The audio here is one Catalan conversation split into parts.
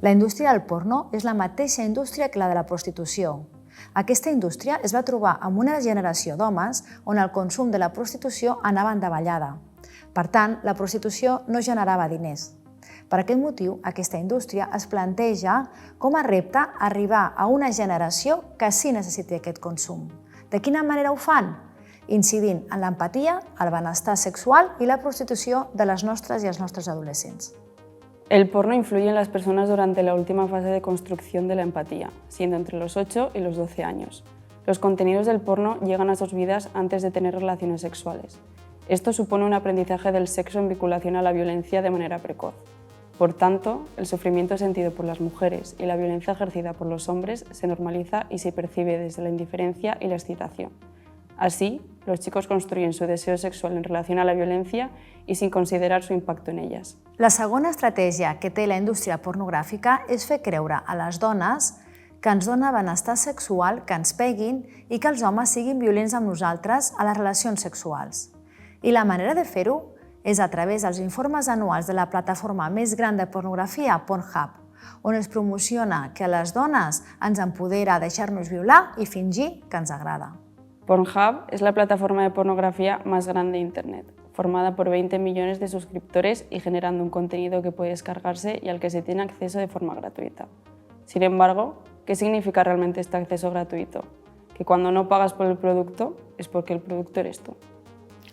La indústria del porno és la mateixa indústria que la de la prostitució. Aquesta indústria es va trobar amb una generació d'homes on el consum de la prostitució anava en davallada. Per tant, la prostitució no generava diners. Per aquest motiu, aquesta indústria es planteja com a repte arribar a una generació que sí necessiti aquest consum. De quina manera ho fan? Incidint en l'empatia, el benestar sexual i la prostitució de les nostres i els nostres adolescents. El porno influye en las personas durante la última fase de construcción de la empatía, siendo entre los 8 y los 12 años. Los contenidos del porno llegan a sus vidas antes de tener relaciones sexuales. Esto supone un aprendizaje del sexo en vinculación a la violencia de manera precoz. Por tanto, el sufrimiento sentido por las mujeres y la violencia ejercida por los hombres se normaliza y se percibe desde la indiferencia y la excitación. Así, los chicos construyen su deseo sexual en relación a la violencia y sin considerar su impacto en ellas. La segona estratègia que té la indústria pornogràfica és fer creure a les dones que ens dona benestar sexual, que ens peguin i que els homes siguin violents amb nosaltres a les relacions sexuals. I la manera de fer-ho és a través dels informes anuals de la plataforma més gran de pornografia, Pornhub, on es promociona que a les dones ens empodera deixar-nos violar i fingir que ens agrada. Pornhub es la plataforma de pornografía más grande de Internet, formada por 20 millones de suscriptores y generando un contenido que puede descargarse y al que se tiene acceso de forma gratuita. Sin embargo, ¿qué significa realmente este acceso gratuito? Que cuando no pagas por el producto es porque el producto eres tú.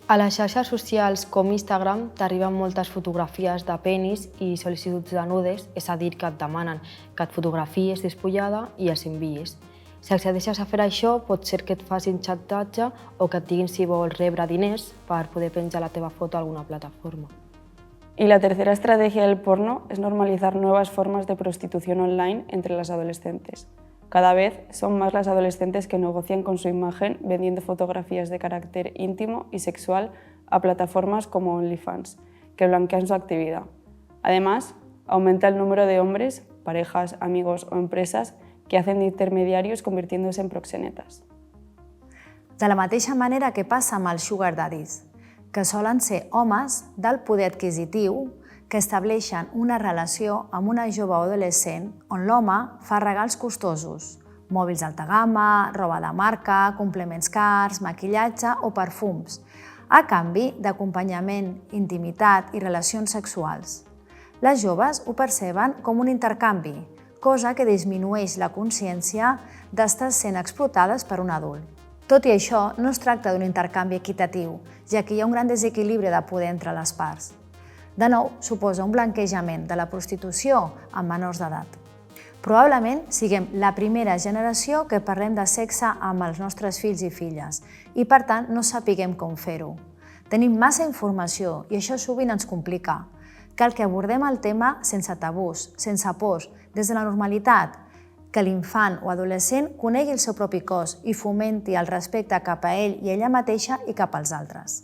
A les xarxes socials com Instagram t'arriben moltes fotografies de penis i sol·licituds de nudes, és a dir, que et demanen que et fotografies despullada i els envies. Si accedeixes a fer això, pot ser que et facin xantatge o que et diguin si vols rebre diners per poder penjar la teva foto a alguna plataforma. Y la tercera estrategia del porno es normalizar nuevas formas de prostitución online entre las adolescentes. Cada vez son más las adolescentes que negocian con su imagen vendiendo fotografías de carácter íntimo y sexual a plataformas como OnlyFans, que blanquean su actividad. Además, aumenta el número de hombres, parejas, amigos o empresas que hacen de intermediarios convirtiéndose en proxenetas. De la mateixa manera que passa amb els sugar daddies, que solen ser homes d'alt poder adquisitiu que estableixen una relació amb una jove o adolescent on l'home fa regals costosos, mòbils d'alta gamma, roba de marca, complements cars, maquillatge o perfums, a canvi d'acompanyament, intimitat i relacions sexuals. Les joves ho perceben com un intercanvi, cosa que disminueix la consciència d'estar sent explotades per un adult. Tot i això, no es tracta d'un intercanvi equitatiu, ja que hi ha un gran desequilibri de poder entre les parts. De nou, suposa un blanquejament de la prostitució amb menors d'edat. Probablement siguem la primera generació que parlem de sexe amb els nostres fills i filles i, per tant, no sapiguem com fer-ho. Tenim massa informació i això sovint ens complica. Cal que abordem el tema sense tabús, sense pors, des de la normalitat, que l'infant o adolescent conegui el seu propi cos i fomenti el respecte cap a ell i ella mateixa i cap als altres.